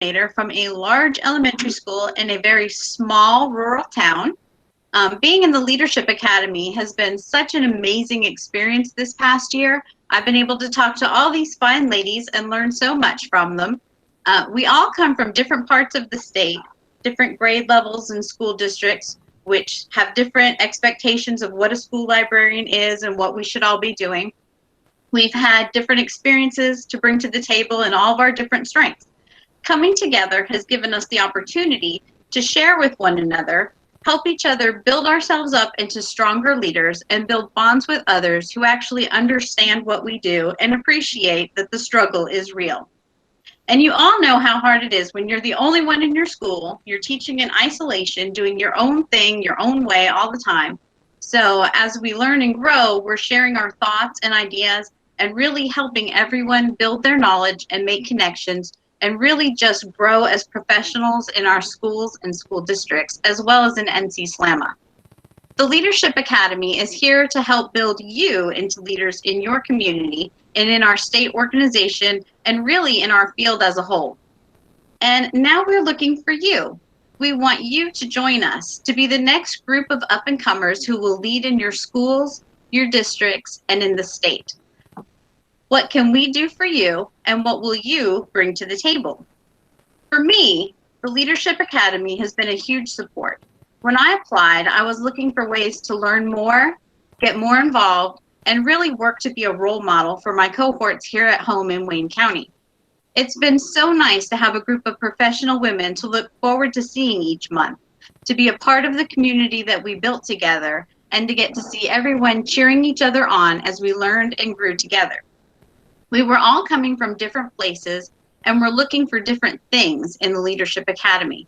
coordinator from a large elementary school in a very small rural town. Being in the Leadership Academy has been such an amazing experience this past year. I've been able to talk to all these fine ladies and learn so much from them. We all come from different parts of the state, different grade levels and school districts, which have different expectations of what a school librarian is and what we should all be doing. We've had different experiences to bring to the table and all of our different strengths. Coming together has given us the opportunity to share with one another, help each other build ourselves up into stronger leaders, and build bonds with others who actually understand what we do and appreciate that the struggle is real. And you all know how hard it is when you're the only one in your school, you're teaching in isolation, doing your own thing, your own way all the time. So as we learn and grow, we're sharing our thoughts and ideas and really helping everyone build their knowledge and make connections and really just grow as professionals in our schools and school districts, as well as in NC SLAMA. The Leadership Academy is here to help build you into leaders in your community and in our state organization and really in our field as a whole. And now we're looking for you. We want you to join us to be the next group of up-and-comers who will lead in your schools, your districts, and in the state. What can we do for you, and what will you bring to the table? For me, the Leadership Academy has been a huge support. When I applied, I was looking for ways to learn more, get more involved, and really work to be a role model for my cohorts here at home in Wayne County. It's been so nice to have a group of professional women to look forward to seeing each month, to be a part of the community that we built together, and to get to see everyone cheering each other on as we learned and grew together. We were all coming from different places and were looking for different things in the Leadership Academy.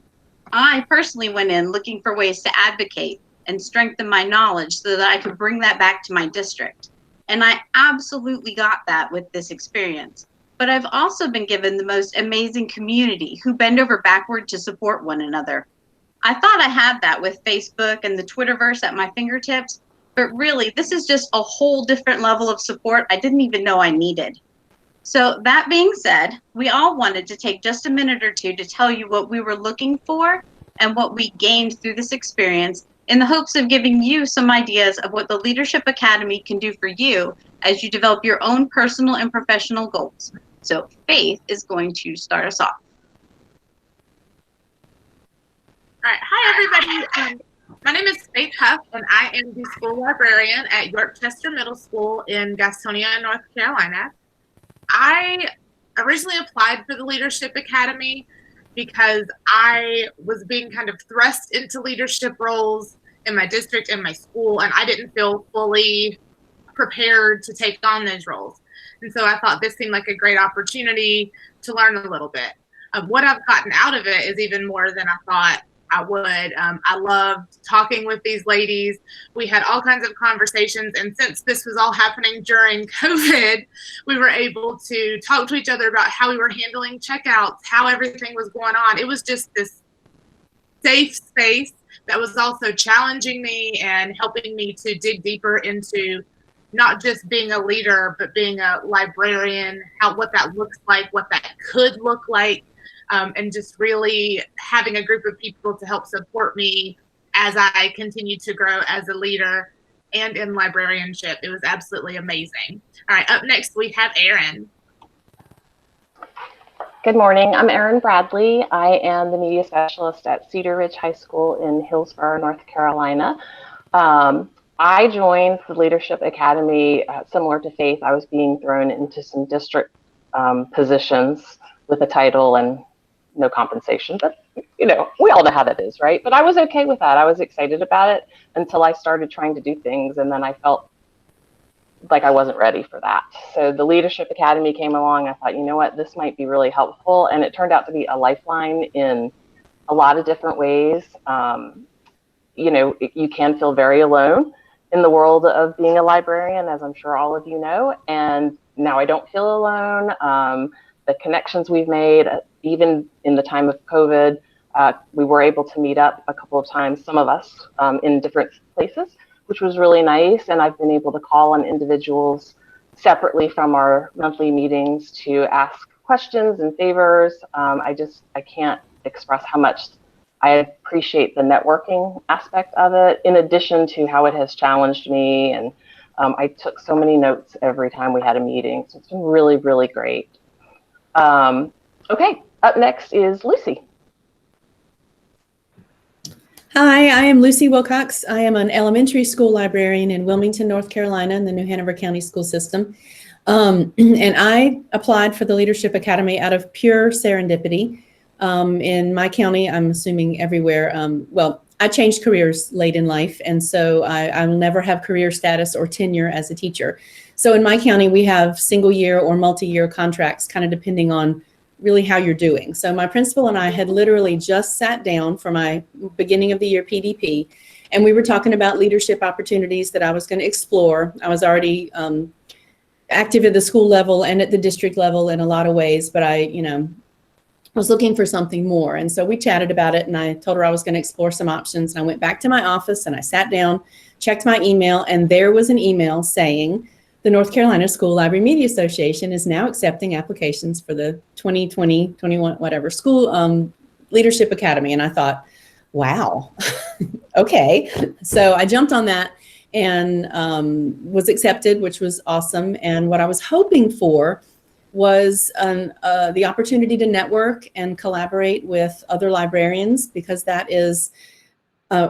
I personally went in looking for ways to advocate and strengthen my knowledge so that I could bring that back to my district. And I absolutely got that with this experience. But I've also been given the most amazing community who bend over backward to support one another. I thought I had that with Facebook and the Twitterverse at my fingertips, but really this is just a whole different level of support I didn't even know I needed. So that being said, we all wanted to take just a minute or two to tell you what we were looking for and what we gained through this experience in the hopes of giving you some ideas of what the Leadership Academy can do for you as you develop your own personal and professional goals. So Faith is going to start us off. All right, hi everybody. My name is Faith Huff, and I am the school librarian at Yorkchester Middle School in Gastonia, North Carolina. I originally applied for the Leadership Academy because I was being kind of thrust into leadership roles in my district and my school, and I didn't feel fully prepared to take on those roles. And so I thought this seemed like a great opportunity to learn a little bit. What I've gotten out of it is even more than I thought I would. I loved talking with these ladies. We had all kinds of conversations, and since this was all happening during COVID, we were able to talk to each other about how we were handling checkouts, how everything was going on. It was just this safe space that was also challenging me and helping me to dig deeper into not just being a leader, but being a librarian, what that looks like, what that could look like. And just really having a group of people to help support me as I continue to grow as a leader and in librarianship. It was absolutely amazing. All right, up next we have Erin. Good morning, I'm Erin Bradley. I am the media specialist at Cedar Ridge High School in Hillsborough, North Carolina. I joined the Leadership Academy similar to Faith. I was being thrown into some district positions with a title and no compensation, but you know, we all know how that is, right? But I was okay with that. I was excited about it until I started trying to do things, and then I felt like I wasn't ready for that. So the Leadership Academy came along. I thought, you know what, this might be really helpful, and it turned out to be a lifeline in a lot of different ways. You know, you can feel very alone in the world of being a librarian, as I'm sure all of you know, and now I don't feel alone. The connections we've made, even in the time of COVID, we were able to meet up a couple of times, some of us in different places, which was really nice. And I've been able to call on individuals separately from our monthly meetings to ask questions and favors. I can't express how much I appreciate the networking aspect of it, in addition to how it has challenged me. And I took so many notes every time we had a meeting. So it's been really, really great. Okay, up next is Lucy. Hi, I am Lucy Wilcox. I am an elementary school librarian in Wilmington, North Carolina, in the New Hanover County School System. And I applied for the Leadership Academy out of pure serendipity. In my county, I'm assuming everywhere, well, I changed careers late in life, and so I will never have career status or tenure as a teacher. So in my county, we have single year or multi-year contracts, kind of depending on really how you're doing. So my principal and I had literally just sat down for my beginning of the year PDP, and we were talking about leadership opportunities that I was going to explore. I was already active at the school level and at the district level in a lot of ways, but I was looking for something more. And so we chatted about it, and I told her I was going to explore some options. And I went back to my office and I sat down, checked my email, and there was an email saying the North Carolina School Library Media Association is now accepting applications for the 2020-21 whatever school Leadership Academy. And I thought, wow, okay. So I jumped on that and was accepted, which was awesome. And what I was hoping for was the opportunity to network and collaborate with other librarians, because that is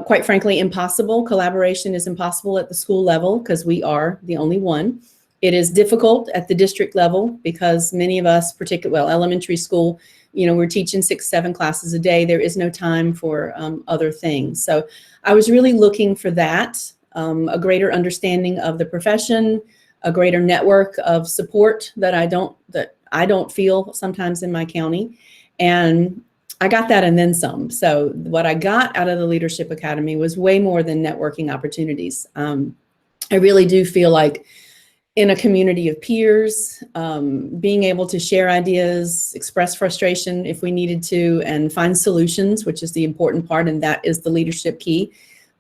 quite frankly impossible. Collaboration is impossible at the school level because we are the only one. It is difficult at the district level because many of us, particularly, well, elementary school, we're teaching 6-7 classes a day. There is no time for other things. So I was really looking for that, a greater understanding of the profession, a greater network of support that I don't feel sometimes in my county. And I got that and then some. So what I got out of the Leadership Academy was way more than networking opportunities. I really do feel like in a community of peers, being able to share ideas, express frustration if we needed to, and find solutions, which is the important part, and that is the leadership key,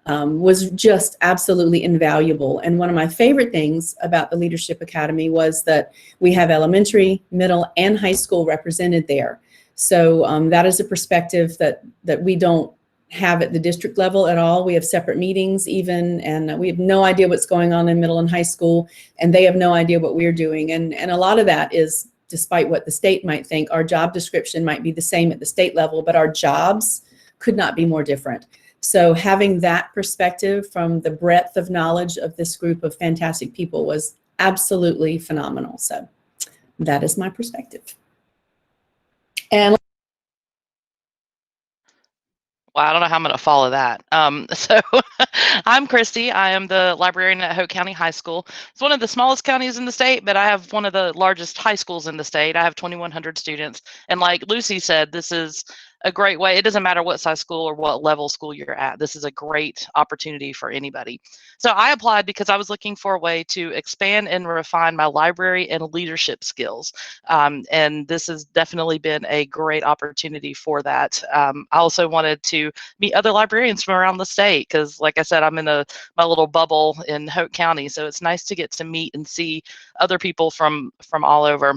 was just absolutely invaluable. And one of my favorite things about the Leadership Academy was that we have elementary, middle, and high school represented there. So that is a perspective that we don't have at the district level at all. We have separate meetings even, and we have no idea what's going on in middle and high school, and they have no idea what we're doing. And a lot of that is, despite what the state might think, our job description might be the same at the state level, but our jobs could not be more different. So having that perspective from the breadth of knowledge of this group of fantastic people was absolutely phenomenal. So that is my perspective. And well, I don't know how I'm going to follow that. So I'm Christy. I am the librarian at Hoke County High School. It's one of the smallest counties in the state, but I have one of the largest high schools in the state. I have 2,100 students. And like Lucy said, this is a great way. It doesn't matter what size school or what level school you're at. This is a great opportunity for anybody. So I applied because I was looking for a way to expand and refine my library and leadership skills. And this has definitely been a great opportunity for that. I also wanted to meet other librarians from around the state because, like I said, I'm in my little bubble in Hoke County. So it's nice to get to meet and see other people from all over.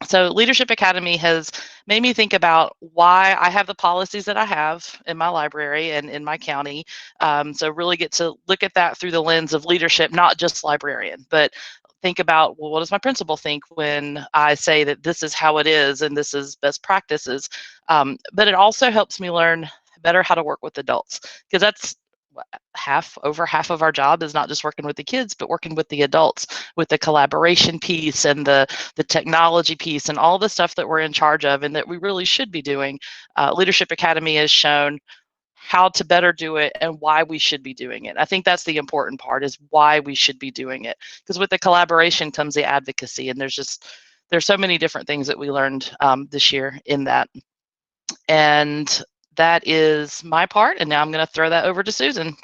So Leadership Academy has made me think about why I have the policies that I have in my library and in my county. So really get to look at that through the lens of leadership, not just librarian, but think about, well, what does my principal think when I say that this is how it is and this is best practices? But it also helps me learn better how to work with adults, because that's over half of our job is not just working with the kids, but working with the adults, with the collaboration piece and the technology piece and all the stuff that we're in charge of and that we really should be doing. Leadership Academy has shown how to better do it and why we should be doing it. I think that's the important part, is why we should be doing it, because with the collaboration comes the advocacy, and there's so many different things that we learned this year in that. And that is my part, and now I'm going to throw that over to Susan.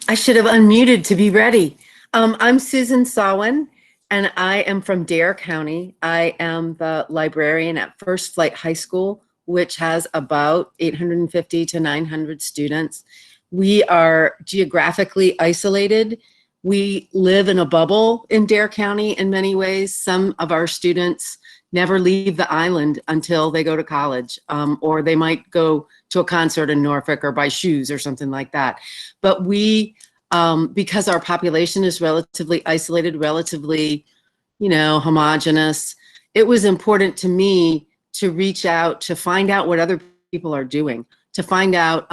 I should have unmuted to be ready. I'm Susan Sawin, and I am from Dare County. I am the librarian at First Flight High School, which has about 850 to 900 students. We are geographically isolated. We live in a bubble in Dare County in many ways. Some of our students never leave the island until they go to college, or they might go to a concert in Norfolk or buy shoes or something like that. But we, because our population is relatively isolated, relatively, homogenous, it was important to me to reach out, to find out what other people are doing, to find out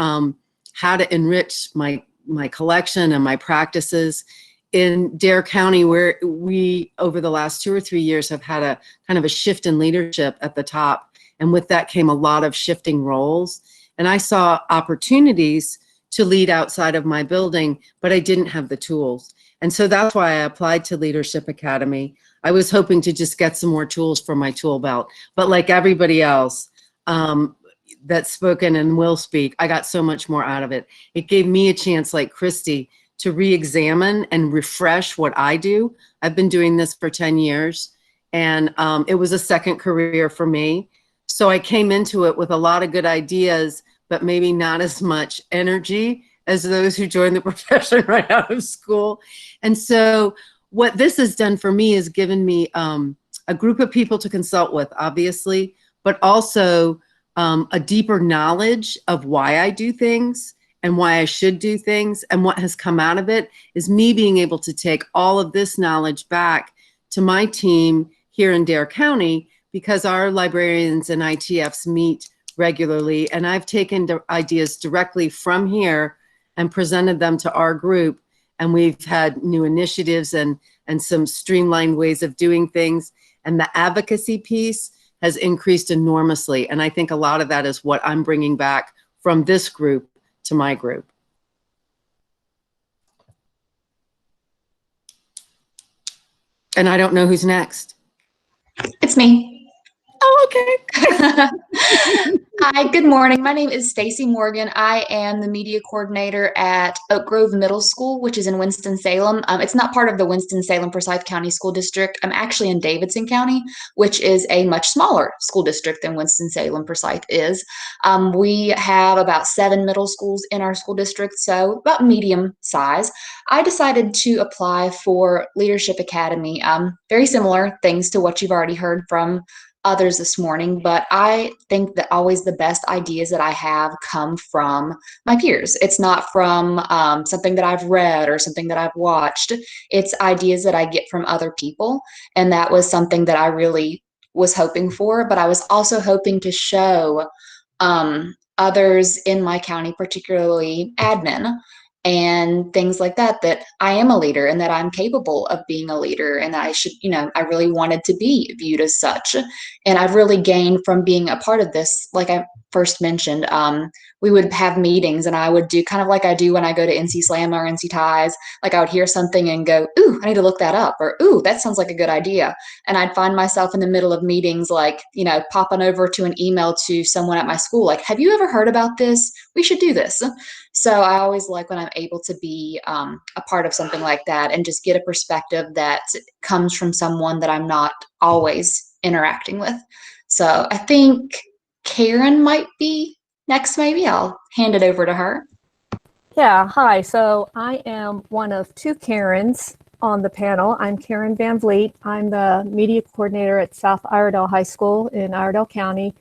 how to enrich my collection and my practices. In Dare County, where we, over the last 2 or 3 years, have had a kind of a shift in leadership at the top. And with that came a lot of shifting roles. And I saw opportunities to lead outside of my building, but I didn't have the tools. And so that's why I applied to Leadership Academy. I was hoping to just get some more tools for my tool belt. But like everybody else that's spoken and will speak, I got so much more out of it. It gave me a chance, like Christy, to re-examine and refresh what I do. I've been doing this for 10 years, and it was a second career for me. So I came into it with a lot of good ideas, but maybe not as much energy as those who joined the profession right out of school. And so what this has done for me is given me a group of people to consult with, obviously, but also a deeper knowledge of why I do things and why I should do things. And what has come out of it is me being able to take all of this knowledge back to my team here in Dare County, because our librarians and ITFs meet regularly. And I've taken the ideas directly from here and presented them to our group. And we've had new initiatives and some streamlined ways of doing things. And the advocacy piece has increased enormously. And I think a lot of that is what I'm bringing back from this group to my group. And I don't know who's next. It's me. Oh, okay. Hi, good morning. My name is Stacy Morgan. I am the media coordinator at Oak Grove Middle School, which is in Winston-Salem. It's not part of the Winston-Salem Forsyth County School District. I'm actually in Davidson County, which is a much smaller school district than Winston-Salem Forsyth is. We have about 7 middle schools in our school district, so about medium size. I decided to apply for Leadership Academy. Very similar things to what you've already heard from others this morning, but I think that always the best ideas that I have come from my peers. It's not from something that I've read or something that I've watched. It's ideas that I get from other people, and that was something that I really was hoping for, but I was also hoping to show others in my county, particularly admin, and things like that, that I am a leader and that I'm capable of being a leader, and that I should, I really wanted to be viewed as such. And I've really gained from being a part of this. Like I first mentioned, we would have meetings and I would do kind of like I do when I go to NC Slam or NC Ties. Like I would hear something and go, ooh, I need to look that up, or ooh, that sounds like a good idea. And I'd find myself in the middle of meetings, like, popping over to an email to someone at my school, like, have you ever heard about this? We should do this. So I always like when I'm able to be a part of something like that and just get a perspective that comes from someone that I'm not always interacting with. So I think Karen might be next. Maybe I'll hand it over to her. Yeah, hi. So I am one of 2 Karens on the panel. I'm Karen Van Vliet. I'm the media coordinator at South Iredell High School in Iredell County,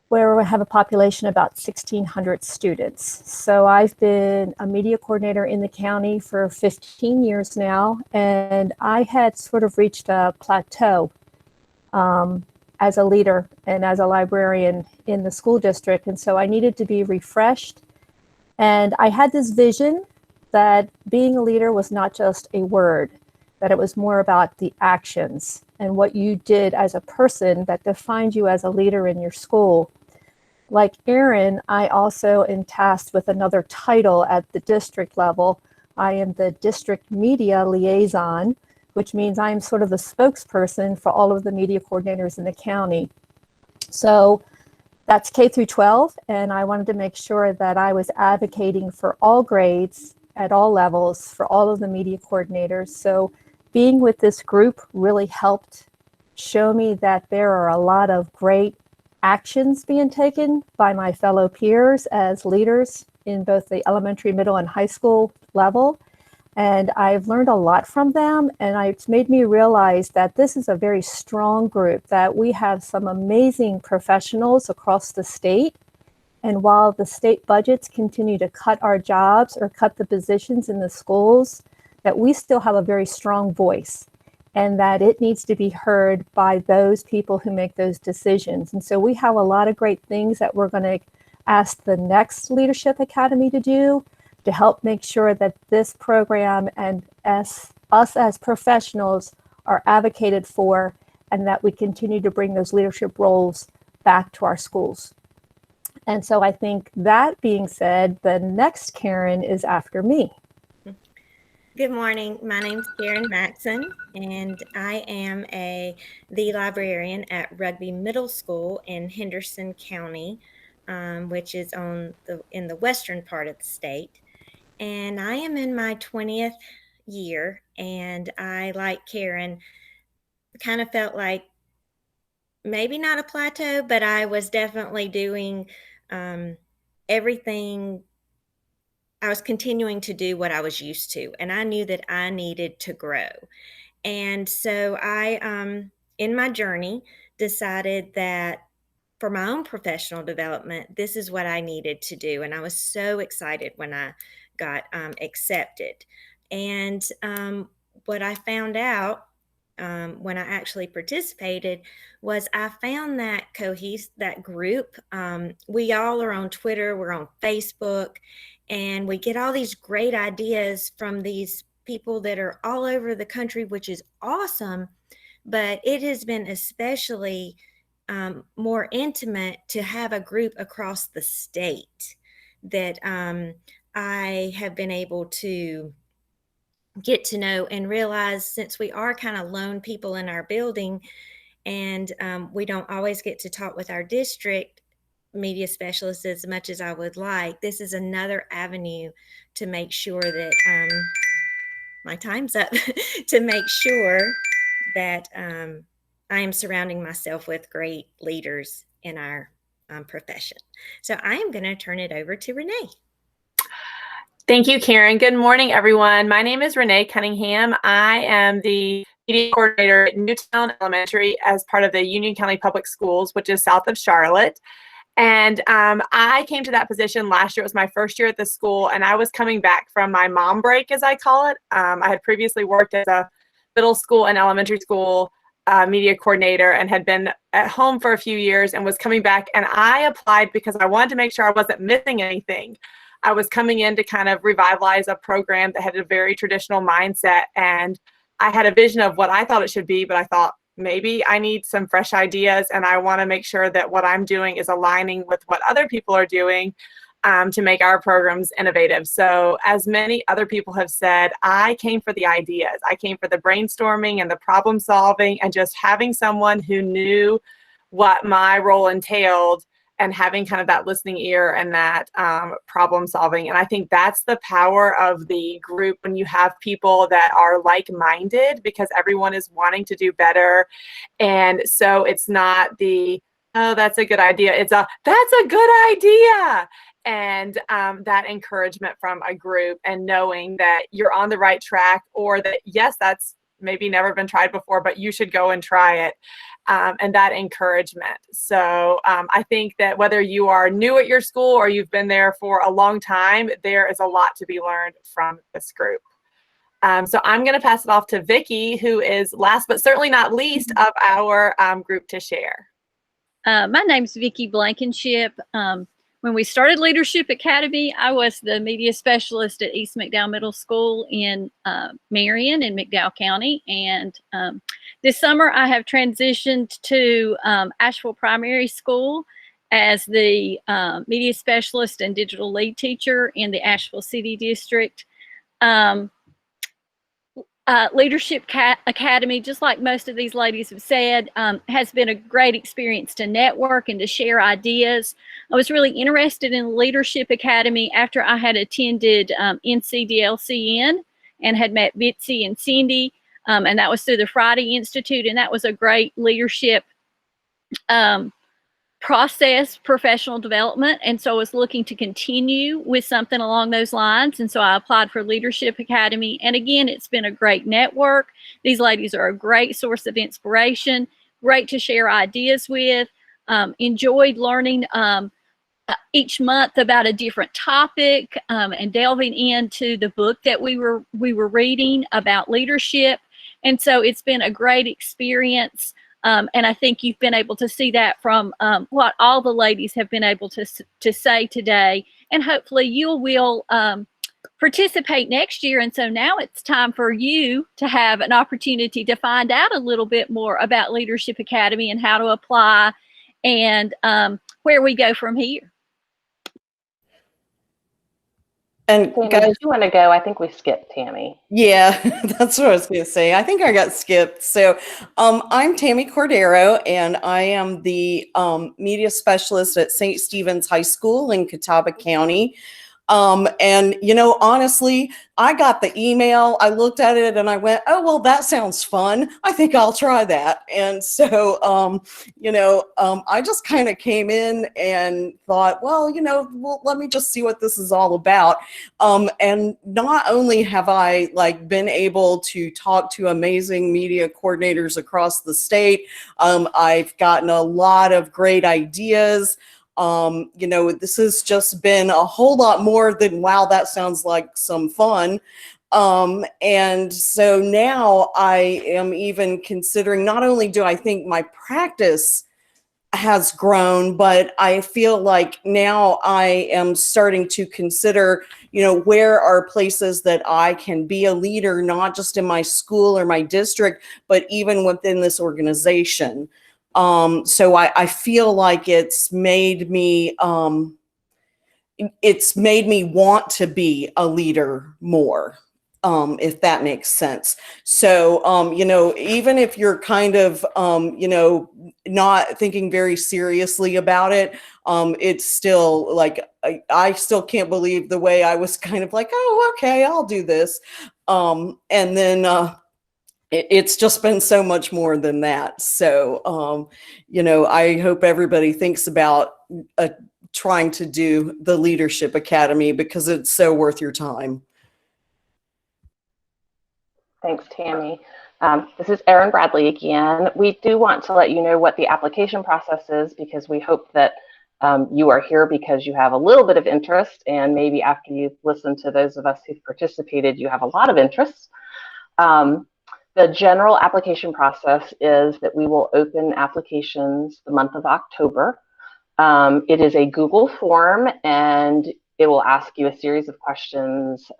where we have a population of about 1,600 students. So I've been a media coordinator in the county for 15 years now, and I had sort of reached a plateau as a leader and as a librarian in the school district. And so I needed to be refreshed. And I had this vision that being a leader was not just a word, that it was more about the actions and what you did as a person that defined you as a leader in your school. Like Erin, I also am tasked with another title at the district level. I am the district media liaison, which means I'm sort of the spokesperson for all of the media coordinators in the county. So that's K through 12, and I wanted to make sure that I was advocating for all grades at all levels for all of the media coordinators. So being with this group really helped show me that there are a lot of great actions being taken by my fellow peers as leaders in both the elementary, middle, and high school level. And I've learned a lot from them, and it's made me realize that this is a very strong group, that we have some amazing professionals across the state. And while the state budgets continue to cut our jobs or cut the positions in the schools, that we still have a very strong voice, and that it needs to be heard by those people who make those decisions. And so we have a lot of great things that we're going to ask the next Leadership Academy to do, to help make sure that this program and us as professionals are advocated for, and that we continue to bring those leadership roles back to our schools. And so I think that being said, the next Karen is after me. Good morning. My name's Karen Maxson, and I am the librarian at Rugby Middle School in Henderson County, which is in the western part of the state. And I am in my 20th year, and I, like Karen, kind of felt like maybe not a plateau, but I was definitely doing everything. I was continuing to do what I was used to, and I knew that I needed to grow. And so I, in my journey, decided that for my own professional development, this is what I needed to do. And I was so excited when I got accepted. And what I found out when I actually participated was I found that that group. We all are on Twitter, we're on Facebook, and we get all these great ideas from these people that are all over the country, which is awesome. But it has been especially more intimate to have a group across the state that I have been able to get to know and realize, since we are kind of lone people in our building, and we don't always get to talk with our district media specialists as much as I would like, this is another avenue to make sure that my time's up to make sure that I am surrounding myself with great leaders in our profession. So I am going to turn it over to Renee. Thank you, Karen. Good morning, everyone. My name is Renee Cunningham. I am the media coordinator at Newtown Elementary as part of the Union County Public Schools, which is south of Charlotte. And I came to that position last year. It was my first year at the school, and I was coming back from my mom break, as I call it. I had previously worked as a middle school and elementary school media coordinator and had been at home for a few years and was coming back. And I applied because I wanted to make sure I wasn't missing anything. I was coming in to kind of revitalize a program that had a very traditional mindset, and I had a vision of what I thought it should be, but I thought maybe I need some fresh ideas, and I want to make sure that what I'm doing is aligning with what other people are doing to make our programs innovative. So as many other people have said, I came for the ideas. I came for the brainstorming and the problem solving, and just having someone who knew what my role entailed, and having kind of that listening ear and that problem solving. And I think that's the power of the group, when you have people that are like-minded, because everyone is wanting to do better. And so it's not the, oh, that's a good idea. It's a, that's a good idea. And that encouragement from a group, and knowing that you're on the right track, or that, yes, that's maybe never been tried before, but you should go and try it. And that encouragement. So I think that whether you are new at your school or you've been there for a long time, there is a lot to be learned from this group. So I'm going to pass it off to Vicki, who is last but certainly not least of our group to share. My name's Vicki Blankenship. When we started Leadership Academy, I was the media specialist at East McDowell Middle School in Marion in McDowell County. And this summer I have transitioned to Asheville Primary School as the media specialist and digital lead teacher in the Asheville City District. Leadership Academy, just like most of these ladies have said, has been a great experience to network and to share ideas. I was really interested in Leadership Academy after I had attended NCDLCN and had met Bitsy and Cindy, and that was through the Friday Institute, and that was a great leadership process professional development, and so I was looking to continue with something along those lines, and so I applied for Leadership Academy. And again, it's been a great network. These ladies are a great source of inspiration, great to share ideas with. Enjoyed learning each month about a different topic, and delving into the book that we were reading about leadership. And so it's been a great experience. And I think you've been able to see that from what all the ladies have been able to say today. And hopefully you will participate next year. And so now it's time for you to have an opportunity to find out a little bit more about Leadership Academy and how to apply and where we go from here. And Tammy, guys, did you want to go? I think we skipped Tammy. yeah, that's what I was going to say. I think I got skipped. So I'm Tammy Cordero, and I am the media specialist at St. Stephen's High School in Catawba County. And, you know, honestly, I got the email, I looked at it and I went, oh, well, that sounds fun. I think I'll try that. And so, I just kind of came in and thought, well, let me just see what this is all about. And not only have I been able to talk to amazing media coordinators across the state, I've gotten a lot of great ideas. This has just been a whole lot more than, wow, that sounds like some fun. And so now I am even considering, not only do I think my practice has grown, but I feel like now I am starting to consider, where are places that I can be a leader, not just in my school or my district, but even within this organization. So I feel like it's made me want to be a leader more, if that makes sense. So, even if you're kind of, not thinking very seriously about it, it's still like, I still can't believe the way I was kind of like, oh, okay, I'll do this. And then, it's just been so much more than that. So, I hope everybody thinks about trying to do the Leadership Academy, because it's so worth your time. Thanks, Tammy. This is Erin Bradley again. We do want to let you know what the application process is, because we hope that you are here because you have a little bit of interest, and maybe after you've listened to those of us who've participated, you have a lot of interest. The general application process is that we will open applications the month of October. It is a Google form, and it will ask you a series of questions.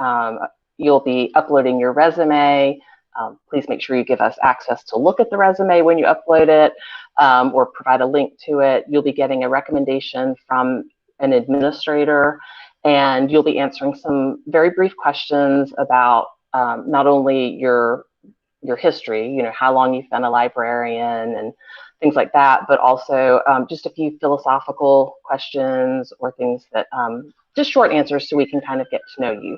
You'll be uploading your resume. Please make sure you give us access to look at the resume when you upload it, or provide a link to it. You'll be getting a recommendation from an administrator, and you'll be answering some very brief questions about not only your history, how long you've been a librarian and things like that, but also just a few philosophical questions or things that, just short answers so we can kind of get to know you.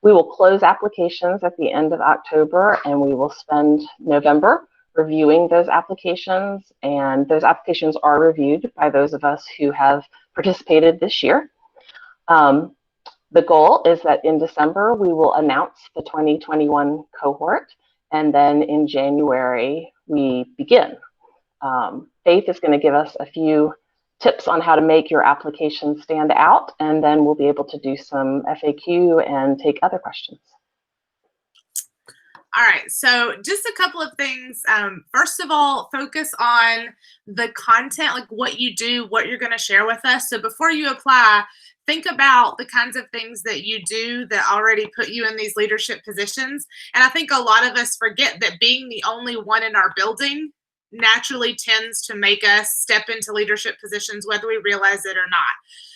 We will close applications at the end of October, and we will spend November reviewing those applications, and those applications are reviewed by those of us who have participated this year. The goal is that in December, we will announce the 2021 cohort, and then in January, we begin. Faith is going to give us a few tips on how to make your application stand out, and then we'll be able to do some FAQ and take other questions. All right, so just a couple of things. First of all, focus on the content, like what you do, what you're going to share with us. So before you apply, think about the kinds of things that you do that already put you in these leadership positions. And I think a lot of us forget that being the only one in our building naturally tends to make us step into leadership positions, whether we realize it or not.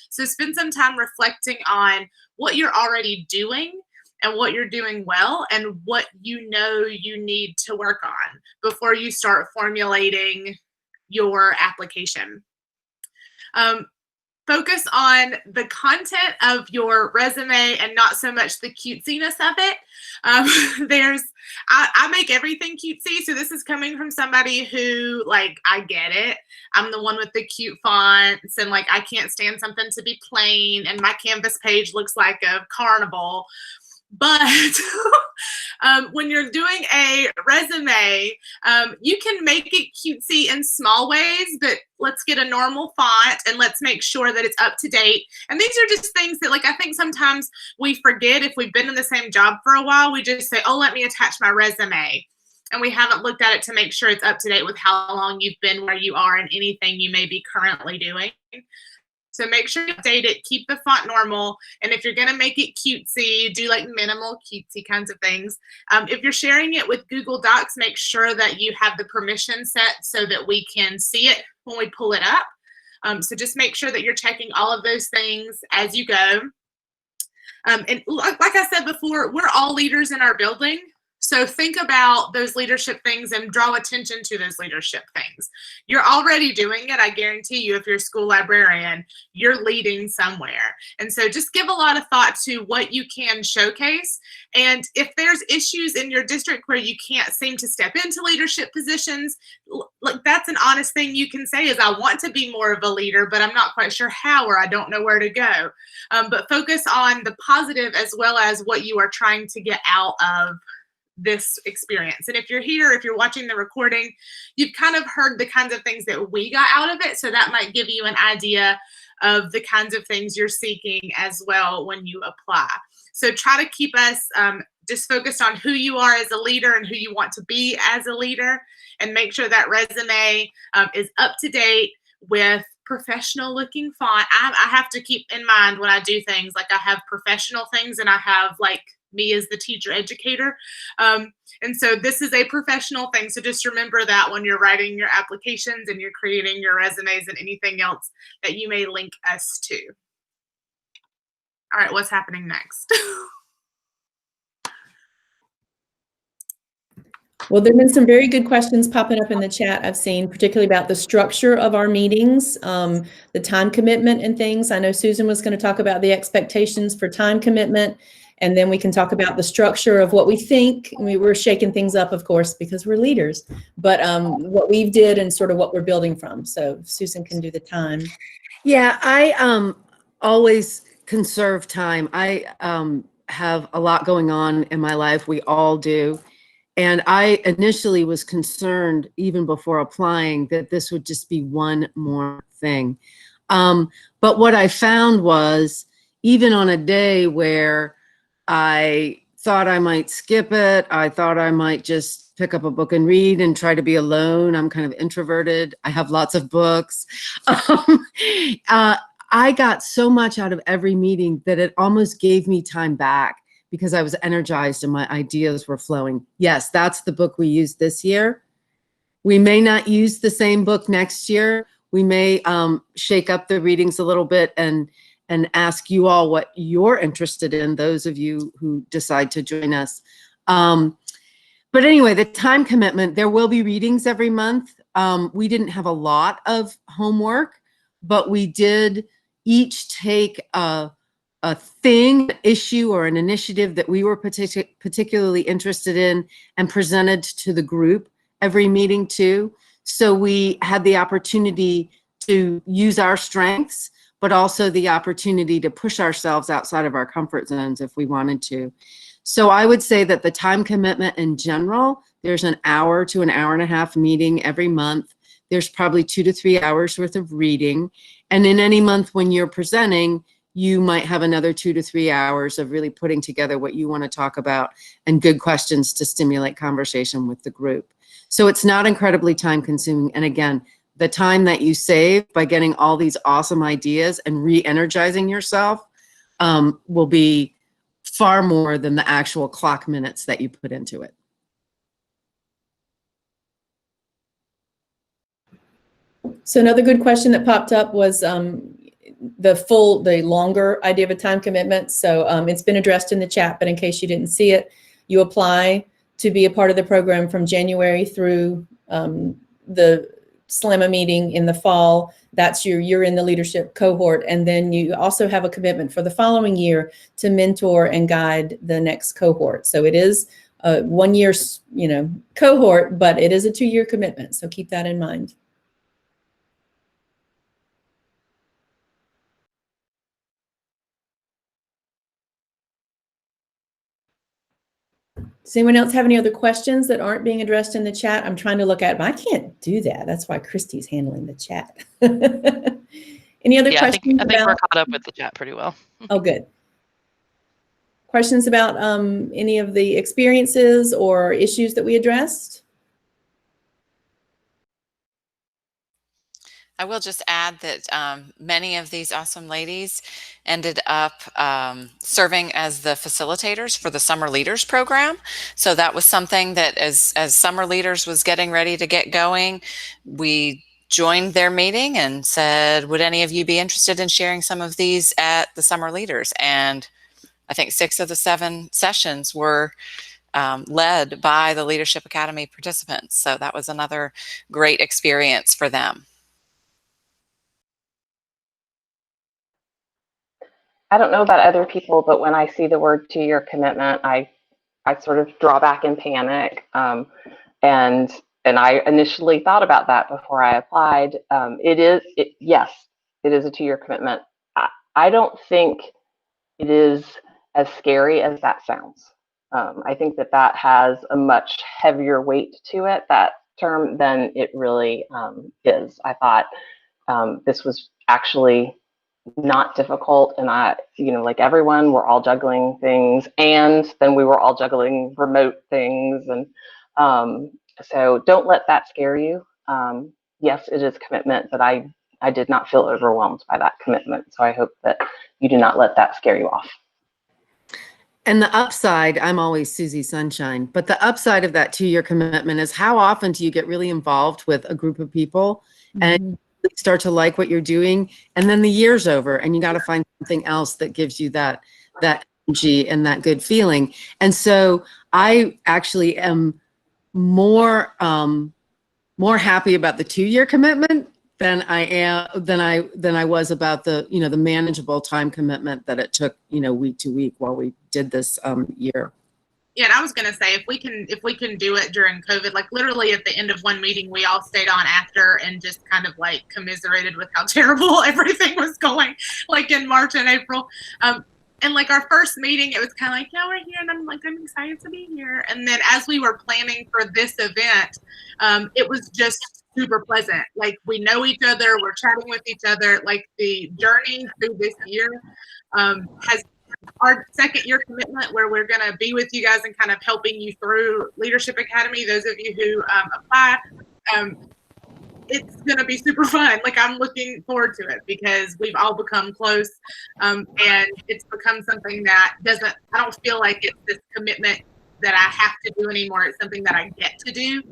So spend some time reflecting on what you're already doing and what you're doing well, and what you need to work on before you start formulating your application. focus on the content of your resume and not so much the cutesiness of it. I make everything cutesy, so this is coming from somebody who, like, I get it. I'm the one with the cute fonts, and like I can't stand something to be plain, and my Canvas page looks like a carnival. But when you're doing a resume, you can make it cutesy in small ways, but let's get a normal font and let's make sure that it's up to date. And these are just things that, like, I think sometimes we forget if we've been in the same job for a while. We just say, oh, let me attach my resume. And we haven't looked at it to make sure it's up to date with how long you've been where you are and anything you may be currently doing. So make sure you update it, keep the font normal, and if you're going to make it cutesy, do like minimal cutesy kinds of things. If you're sharing it with Google Docs, make sure that you have the permission set so that we can see it when we pull it up. So just make sure that you're checking all of those things as you go. And like I said before, we're all leaders in our building. So think about those leadership things and draw attention to those leadership things. You're already doing it. I guarantee you, if you're a school librarian, you're leading somewhere. And so just give a lot of thought to what you can showcase. And if there's issues in your district where you can't seem to step into leadership positions, like, that's an honest thing you can say is, I want to be more of a leader, but I'm not quite sure how, or I don't know where to go. But focus on the positive as well as what you are trying to get out of this experience. And if you're here, if you're watching the recording, you've kind of heard the kinds of things that we got out of it. So that might give you an idea of the kinds of things you're seeking as well when you apply. So try to keep us just focused on who you are as a leader and who you want to be as a leader, and make sure that resume is up to date with professional looking font. I have to keep in mind when I do things, like I have professional things and I have like me as the teacher educator. And so this is a professional thing. So just remember that when you're writing your applications and you're creating your resumes and anything else that you may link us to. All right, what's happening next? Well, there have been some very good questions popping up in the chat I've seen, particularly about the structure of our meetings, the time commitment and things. I know Susan was going to talk about the expectations for time commitment, and then we can talk about the structure of what we think. We're shaking things up, of course, because we're leaders, but what we did and sort of what we're building from. So Susan can do the time. Yeah, I always conserve time. I have a lot going on in my life. We all do. And I initially was concerned, even before applying, that this would just be one more thing. But what I found was, even on a day where I thought I might skip it, I thought I might just pick up a book and read and try to be alone. I'm kind of introverted. I have lots of books. I got so much out of every meeting that it almost gave me time back, because I was energized and my ideas were flowing. Yes, that's the book we used this year. We may not use the same book next year. We may shake up the readings a little bit and ask you all what you're interested in, those of you who decide to join us. But anyway, the time commitment, there will be readings every month. We didn't have a lot of homework, but we did each take a thing, issue, or an initiative that we were particularly interested in and presented to the group every meeting too. So we had the opportunity to use our strengths, but also the opportunity to push ourselves outside of our comfort zones if we wanted to. So I would say that the time commitment in general, there's an hour to an hour and a half meeting every month. There's probably 2 to 3 hours worth of reading. And in any month when you're presenting, you might have another 2 to 3 hours of really putting together what you want to talk about and good questions to stimulate conversation with the group. So it's not incredibly time consuming. And again, the time that you save by getting all these awesome ideas and re-energizing yourself will be far more than the actual clock minutes that you put into it. So another good question that popped up was the longer idea of a time commitment. So it's been addressed in the chat, but in case you didn't see it, you apply to be a part of the program from January through the SLAMA meeting in the fall. that's you're in the leadership cohort. And then you also have a commitment for the following year to mentor and guide the next cohort. So it is a 1 year, cohort, but it is a 2-year commitment. So keep that in mind. Does anyone else have any other questions that aren't being addressed in the chat? I'm trying to look at it, but I can't do that. That's why Christy's handling the chat. Any other questions? I think we're caught up with the chat pretty well. Oh, good. Questions about any of the experiences or issues that we addressed? I will just add that many of these awesome ladies ended up serving as the facilitators for the Summer Leaders program. So that was something that as Summer Leaders was getting ready to get going, we joined their meeting and said, would any of you be interested in sharing some of these at the Summer Leaders? And I think 6 of the 7 sessions were led by the Leadership Academy participants. So that was another great experience for them. I don't know about other people, but when I see the word 2-year commitment, I sort of draw back in panic. And I initially thought about that before I applied. Yes, it is a 2-year commitment. I don't think it is as scary as that sounds. I think that has a much heavier weight to it, that term, than it really is. I thought this was actually not difficult, and like everyone, we're all juggling things, and then we were all juggling remote things, and so don't let that scare you. Yes, it is commitment, but I did not feel overwhelmed by that commitment, so I hope that you do not let that scare you off. And the upside, I'm always Susie Sunshine, but the upside of that 2-year commitment is how often do you get really involved with a group of people and start to like what you're doing, and then the year's over and you got to find something else that gives you that energy and that good feeling. And so I actually am more happy about the 2-year commitment than I was about the the manageable time commitment that it took week to week while we did this year. Yeah, and I was going to say, if we can do it during COVID, like literally at the end of one meeting, we all stayed on after and just kind of like commiserated with how terrible everything was going, like in March and April. And like our first meeting, it was kind of like, yeah, we're here, and I'm like, I'm excited to be here. And then as we were planning for this event, it was just super pleasant. Like, we know each other, we're chatting with each other. Like, the journey through this year has our 2nd year commitment, where we're going to be with you guys and kind of helping you through Leadership Academy. Those of you who apply, it's going to be super fun. Like, I'm looking forward to it because we've all become close, and it's become something that I don't feel like it's this commitment that I have to do anymore. It's something that I get to do.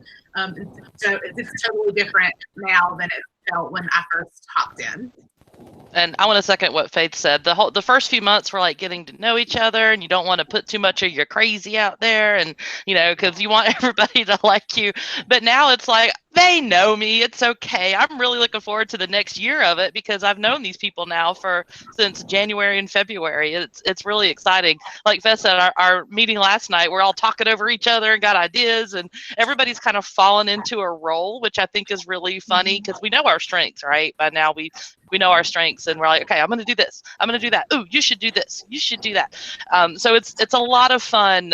So it's totally different now than it felt when I first hopped in. And I want to second what Faith said. The first few months were like getting to know each other, and you don't want to put too much of your crazy out there, and because you want everybody to like you. But now it's like, they know me. It's okay. I'm really looking forward to the next year of it because I've known these people now since January and February. It's really exciting. Like Faith said, our meeting last night, we're all talking over each other and got ideas, and everybody's kind of fallen into a role, which I think is really funny because we know our strengths, right? By now we know our strengths, and we're like, okay, I'm going to do this. I'm going to do that. Ooh, you should do this. You should do that. So it's a lot of fun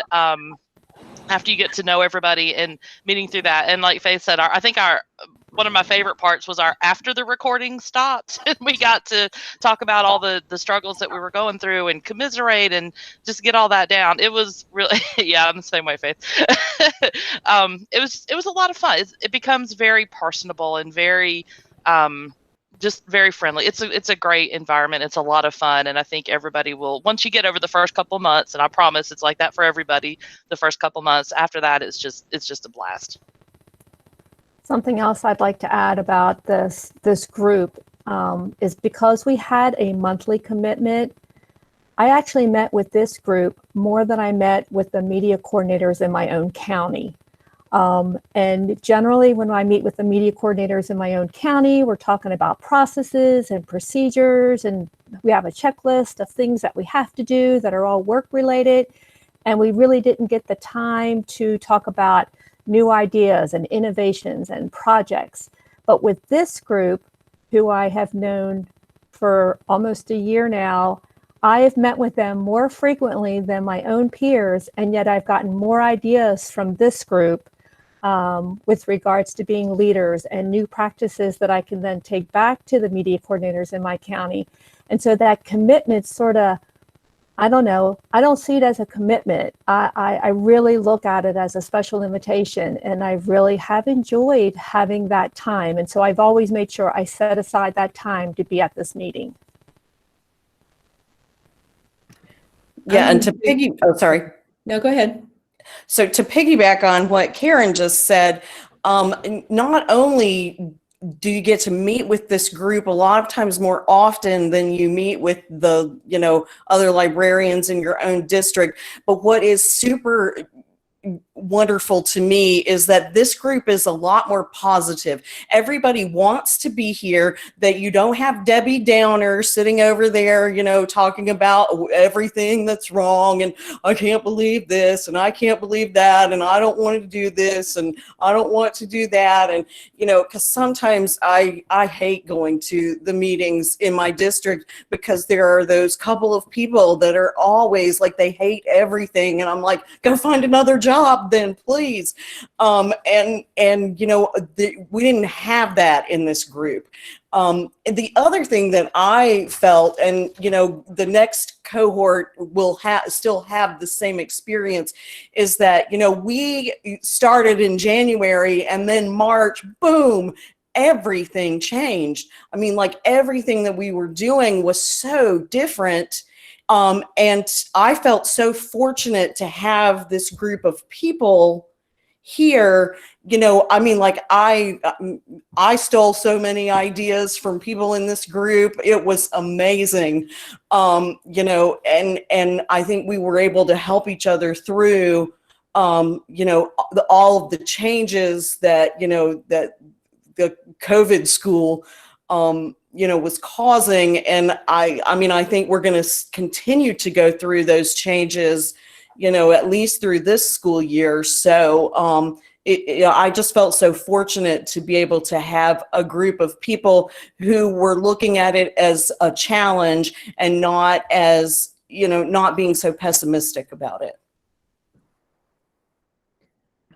after you get to know everybody and meeting through that. And like Faith said, I think one of my favorite parts was after the recording stopped, and we got to talk about all the struggles that we were going through and commiserate and just get all that down. It was really, yeah, I'm the same way, Faith. It was a lot of fun. It becomes very personable and very, just very friendly. It's a great environment. It's a lot of fun. And I think everybody will, once you get over the first couple months, and I promise it's like that for everybody, the first couple months, after that, it's just a blast. Something else I'd like to add about this group is because we had a monthly commitment, I actually met with this group more than I met with the media coordinators in my own county. And generally, when I meet with the media coordinators in my own county, we're talking about processes and procedures, and we have a checklist of things that we have to do that are all work related. And we really didn't get the time to talk about new ideas and innovations and projects. But with this group, who I have known for almost a year now, I have met with them more frequently than my own peers, and yet I've gotten more ideas from this group with regards to being leaders and new practices that I can then take back to the media coordinators in my county. And so that commitment sort of, I don't know, I don't see it as a commitment. I really look at it as a special invitation, and I really have enjoyed having that time. And so I've always made sure I set aside that time to be at this meeting. Yeah, and sorry. No, go ahead. So to piggyback on what Karen just said, not only do you get to meet with this group a lot of times more often than you meet with the, other librarians in your own district, but what is super wonderful to me is that this group is a lot more positive. Everybody wants to be here, that you don't have Debbie Downer sitting over there, talking about everything that's wrong, and I can't believe this and I can't believe that, and I don't want to do this and I don't want to do that. And because sometimes I hate going to the meetings in my district because there are those couple of people that are always like, they hate everything, and I'm like, go find another job then, please. We didn't have that in this group. And the other thing that I felt, and the next cohort will still have the same experience, is that we started in January, and then March, boom, everything changed. I mean, like, everything that we were doing was so different. And I felt so fortunate to have this group of people here. I stole so many ideas from people in this group. It was amazing. And I think we were able to help each other through, all of the changes that, that the COVID school, was causing. And I think we're going to continue to go through those changes, at least through this school year. So I just felt so fortunate to be able to have a group of people who were looking at it as a challenge and not as, not being so pessimistic about it.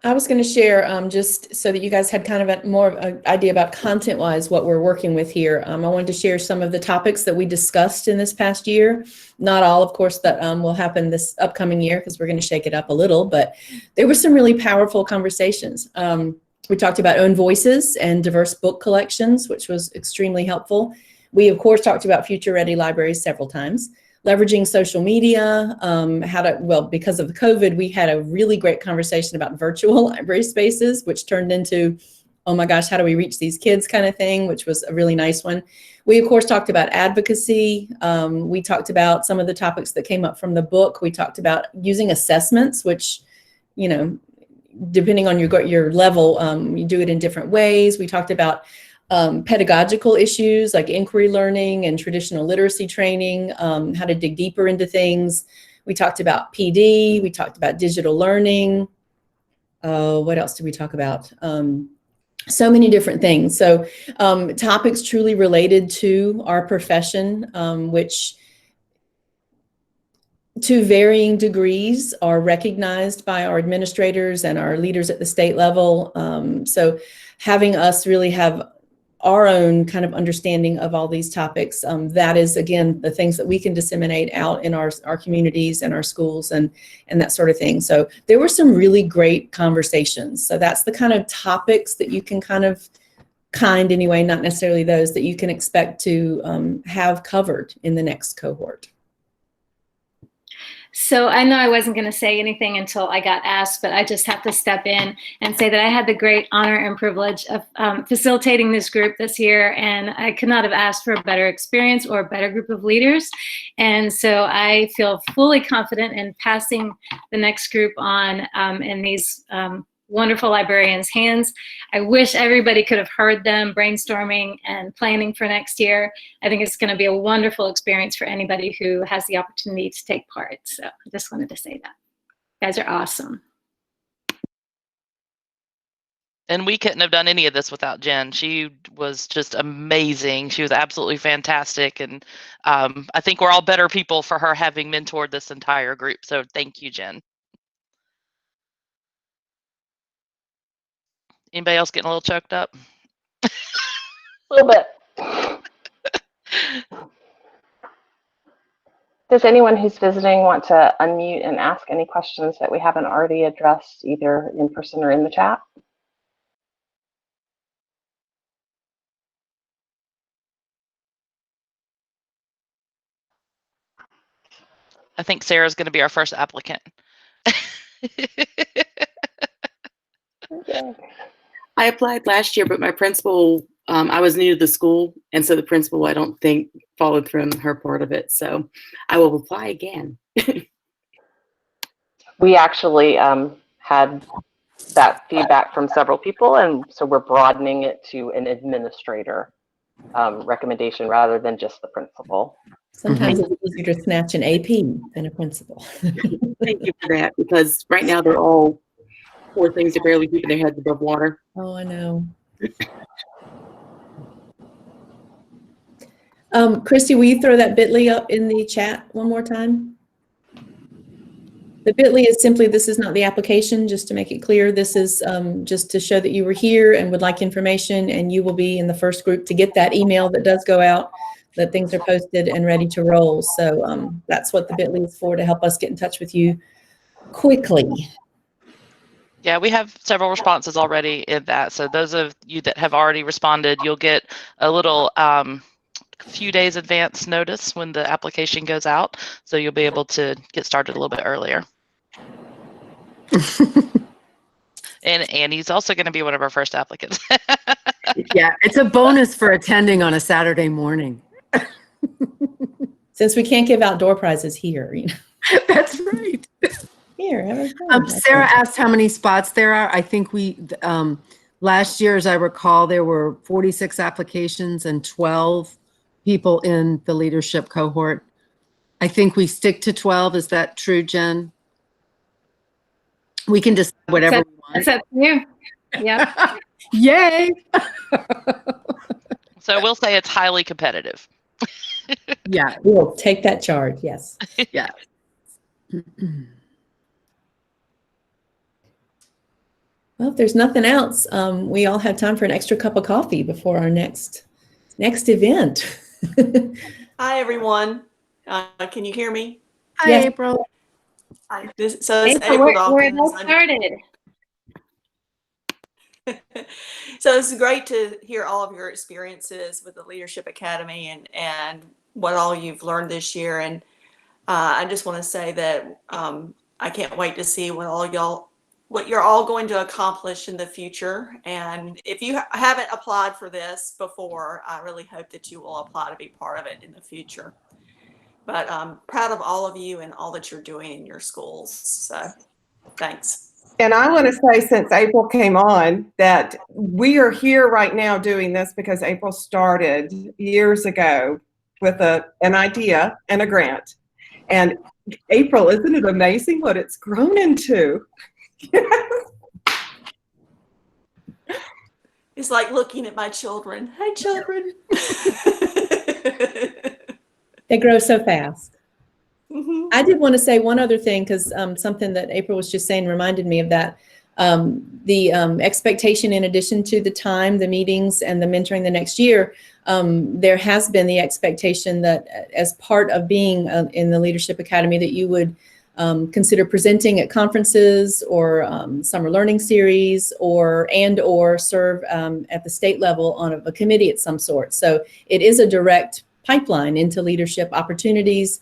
I was going to share, just so that you guys had kind of more of an idea about content-wise what we're working with here. I wanted to share some of the topics that we discussed in this past year. Not all, of course, that will happen this upcoming year, because we're going to shake it up a little, but there were some really powerful conversations. We talked about own voices and diverse book collections, which was extremely helpful. We, of course, talked about future-ready libraries several times. Leveraging social media, because of the COVID, we had a really great conversation about virtual library spaces, which turned into, oh my gosh, how do we reach these kids kind of thing, which was a really nice one. We, of course, talked about advocacy. We talked about some of the topics that came up from the book. We talked about using assessments, which, depending on your level, you do it in different ways. We talked about pedagogical issues like inquiry learning and traditional literacy training, how to dig deeper into things. We talked about PD. We talked about digital learning. What else did we talk about? So many different things. So topics truly related to our profession, which to varying degrees are recognized by our administrators and our leaders at the state level. So having us really have our own kind of understanding of all these topics, that is, again, the things that we can disseminate out in our communities and our schools and that sort of thing. So there were some really great conversations. So that's the kind of topics that you can anyway, not necessarily those that you can expect to have covered in the next cohort. So I know I wasn't going to say anything until I got asked, but I just have to step in and say that I had the great honor and privilege of facilitating this group this year, and I could not have asked for a better experience or a better group of leaders. And so I feel fully confident in passing the next group on, and these wonderful librarians' hands. I wish everybody could have heard them brainstorming and planning for next year. I think it's going to be a wonderful experience for anybody who has the opportunity to take part. So I just wanted to say that. You guys are awesome. And we couldn't have done any of this without Jen. She was just amazing. She was absolutely fantastic. And I think we're all better people for her having mentored this entire group. So thank you, Jen. Anybody else getting a little choked up? A little bit. Does anyone who's visiting want to unmute and ask any questions that we haven't already addressed, either in person or in the chat? I think Sarah's going to be our first applicant. I applied last year, but my principal, I was new to the school, and so the principal, I don't think, followed through on her part of it. So I will apply again. We actually had that feedback from several people, and so we're broadening it to an administrator recommendation rather than just the principal. Sometimes it's easier to snatch an AP than a principal. Thank you for that, because right now they're all poor things are barely keeping their heads above water. Oh, I know. Christy, will you throw that bit.ly up in the chat one more time? The bit.ly is simply, this is not the application, just to make it clear. This is just to show that you were here and would like information, and you will be in the first group to get that email that does go out, that things are posted and ready to roll. So that's what the bit.ly is for, to help us get in touch with you quickly. Yeah, we have several responses already in that. So those of you that have already responded, you'll get a little few days advance notice when the application goes out. So you'll be able to get started a little bit earlier. And Annie's also going to be one of our first applicants. Yeah, it's a bonus for attending on a Saturday morning. Since we can't give out door prizes here, you know. That's right. Here, have a fun. Sarah asked how many spots there are. I think we, last year, as I recall, there were 46 applications and 12 people in the leadership cohort. I think we stick to 12. Is that true, Jen? We can decide whatever we want. That's up to you. Yeah. Yay. So we'll say it's highly competitive. Yeah. We'll take that charge, yes. Yeah. Well, if there's nothing else, we all have time for an extra cup of coffee before our next event. Hi, everyone. Can you hear me? Hi, Yes. April. Hi. So it's April, April we're Dawkins. all started. So it's great to hear all of your experiences with the Leadership Academy and what all you've learned this year. And I just want to say that I can't wait to see what you're all going to accomplish in the future. And if you haven't applied for this before, I really hope that you will apply to be part of it in the future. But I'm proud of all of you and all that you're doing in your schools. So thanks. And I want to say, since April came on, that we are here right now doing this because April started years ago with an idea and a grant. And April, isn't it amazing what it's grown into? It's like looking at my children. Hi, children. They grow so fast. Mhm. I did want to say one other thing, because something that April was just saying reminded me of that. The expectation, in addition to the time, the meetings, and the mentoring the next year, there has been the expectation that as part of being in the Leadership Academy, that you would consider presenting at conferences or summer learning series, or serve at the state level on a committee of some sort. So it is a direct pipeline into leadership opportunities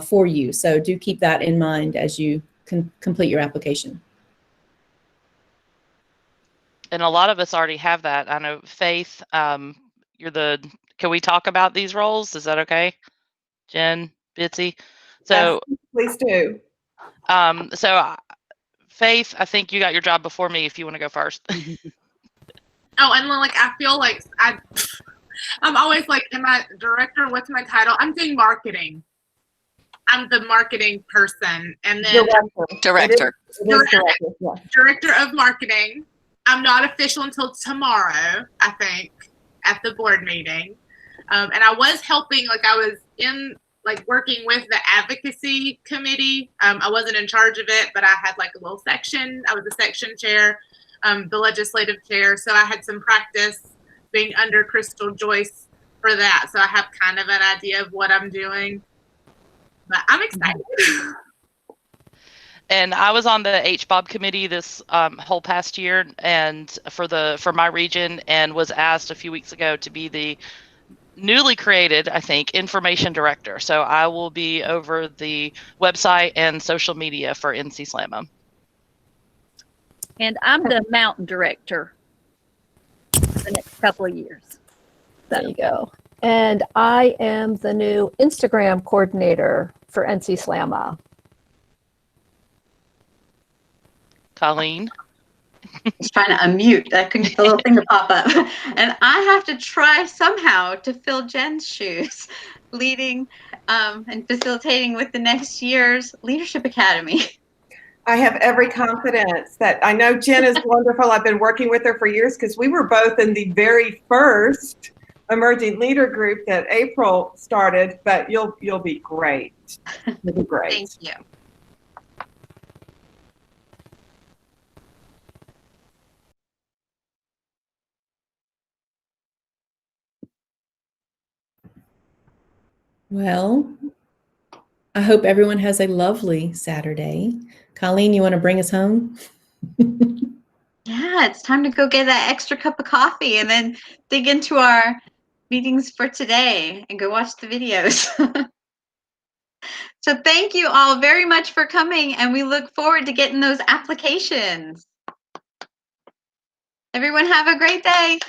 for you. So do keep that in mind as you complete your application. And a lot of us already have that. I know, Faith, can we talk about these roles? Is that okay? Jen, Bitsy? So, Yes, please do. Faith, I think you got your job before me if you want to go first. Oh, and like I feel like I'm always like, am I director? What's my title? I'm doing marketing. I'm the marketing person, and then Director. Director of marketing. I'm not official until tomorrow, I think, at the board meeting. And I was helping, like I was in, like working with the advocacy committee. I wasn't in charge of it, but I had like a little section. I was the section chair, the legislative chair. So I had some practice being under Crystal Joyce for that. So I have kind of an idea of what I'm doing, but I'm excited. And I was on the HBOB committee this whole past year, and for my region, and was asked a few weeks ago to be the newly created, I think, information director. So I will be over the website and social media for NC Slamma. And I'm the mountain director for the next couple of years. There you go. And I am the new Instagram coordinator for NC Slamma. Colleen. I was trying to unmute. I couldn't get the little thing to pop up. And I have to try somehow to fill Jen's shoes, leading and facilitating with the next year's Leadership Academy. I have every confidence that I know Jen is wonderful. I've been working with her for years because we were both in the very first emerging leader group that April started, but you'll be great. You'll be great. Thank you. Well, I hope everyone has a lovely Saturday. Colleen, you want to bring us home? Yeah, it's time to go get that extra cup of coffee and then dig into our meetings for today and go watch the videos. So thank you all very much for coming, and we look forward to getting those applications. Everyone have a great day.